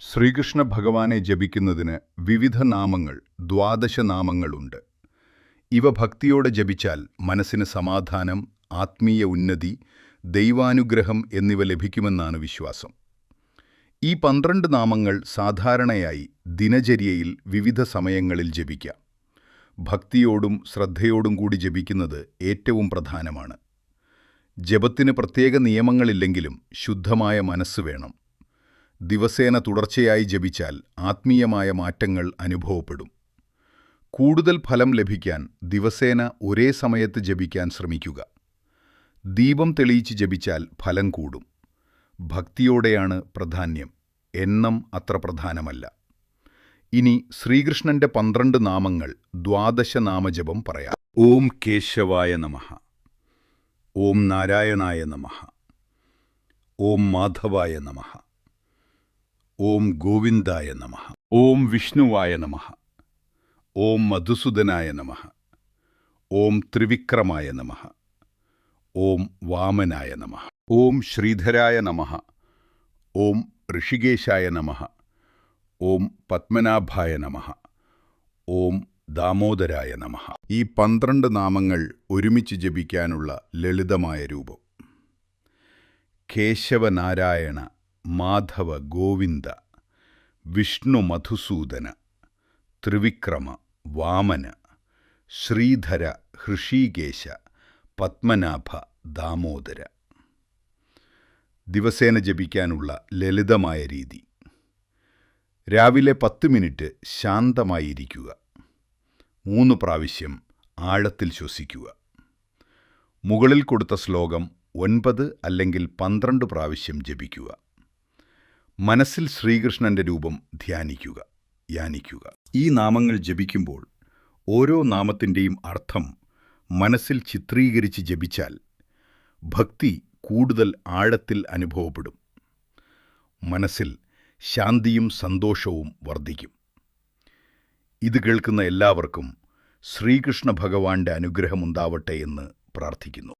ശ്രീകൃഷ്ണ ഭഗവാനെ ജപിക്കുന്നതിന് വിവിധ നാമങ്ങൾ, 12 നാമങ്ങളുണ്ട്. ഇവ ഭക്തിയോടെ ജപിച്ചാൽ മനസ്സിന് സമാധാനം, ആത്മീയ ഉന്നതി, ദൈവാനുഗ്രഹം എന്നിവ ലഭിക്കുമെന്നാണ് വിശ്വാസം. ഈ 12 നാമങ്ങൾ സാധാരണയായി ദിനചര്യയിൽ വിവിധ സമയങ്ങളിൽ ജപിക്കാം. ഭക്തിയോടും ശ്രദ്ധയോടും കൂടി ജപിക്കുന്നത് ഏറ്റവും പ്രധാനമാണ്. ജപത്തിന് പ്രത്യേക നിയമങ്ങളില്ലെങ്കിലും ശുദ്ധമായ മനസ്സ് വേണം. ദിവസേന തുടർച്ചയായി ജപിച്ചാൽ ആത്മീയമായ മാറ്റങ്ങൾ അനുഭവപ്പെടും. കൂടുതൽ ഫലം ലഭിക്കാൻ ദിവസേന ഒരേ സമയത്ത് ജപിക്കാൻ ശ്രമിക്കുക. ദീപം തെളിയിച്ച് ജപിച്ചാൽ ഫലം കൂടും. ഭക്തിയോടെയാണ് പ്രാധാന്യം, എണ്ണം അത്ര പ്രധാനമല്ല. ഇനി ശ്രീകൃഷ്ണന്റെ 12 നാമങ്ങൾ 12 നാമജപം പറയാം. ഓം കേശവായ നമഃ, ഓം നാരായണായ നമഃ, ഓം മാധവായ നമഃ, ഓം ഗോവിന്ദായ നമഃ, ഓം വിഷ്ണുവായ നമഃ, ഓം മധുസൂദനായ നമഃ, ഓം ത്രിവിക്രമായ നമഃ, ഓം വാമനായ നമഃ, ഓം ശ്രീധരായ നമഃ, ഓം ഋഷികേശായ നമഃ, ഓം പത്മനാഭായ നമഃ, ഓം ദാമോദരായ നമഃ. ഈ 12 നാമങ്ങൾ ഒരുമിച്ച് ജപിക്കാനുള്ള ലളിതമായ രൂപം: കേശവനാരായണ മാധവ ഗോവിന്ദ, വിഷ്ണു മധുസൂദന, ത്രിവിക്രമ വാമന, ശ്രീധര ഹൃഷീകേശ, പത്മനാഭ ദാമോദര. ദിവസേന ജപിക്കാനുള്ള ലളിതമായ രീതി: രാവിലെ 10 മിനിറ്റ് ശാന്തമായിരിക്കുക. 3 പ്രാവശ്യം ആഴത്തിൽ ശ്വസിക്കുക. മുകളിൽ കൊടുത്ത ശ്ലോകം 9 അല്ലെങ്കിൽ 12 പ്രാവശ്യം ജപിക്കുക. മനസ്സിൽ ശ്രീകൃഷ്ണന്റെ രൂപം ധ്യാനിക്കുക. ഈ നാമങ്ങൾ ജപിക്കുമ്പോൾ ഓരോ നാമത്തിൻ്റെയും അർത്ഥം മനസ്സിൽ ചിത്രീകരിച്ച് ജപിച്ചാൽ ഭക്തി കൂടുതൽ ആഴത്തിൽ അനുഭവപ്പെടും. മനസ്സിൽ ശാന്തിയും സന്തോഷവും വർദ്ധിക്കും. ഇത് കേൾക്കുന്ന എല്ലാവർക്കും ശ്രീകൃഷ്ണ ഭഗവാന്റെ അനുഗ്രഹമുണ്ടാവട്ടെ എന്ന് പ്രാർത്ഥിക്കുന്നു.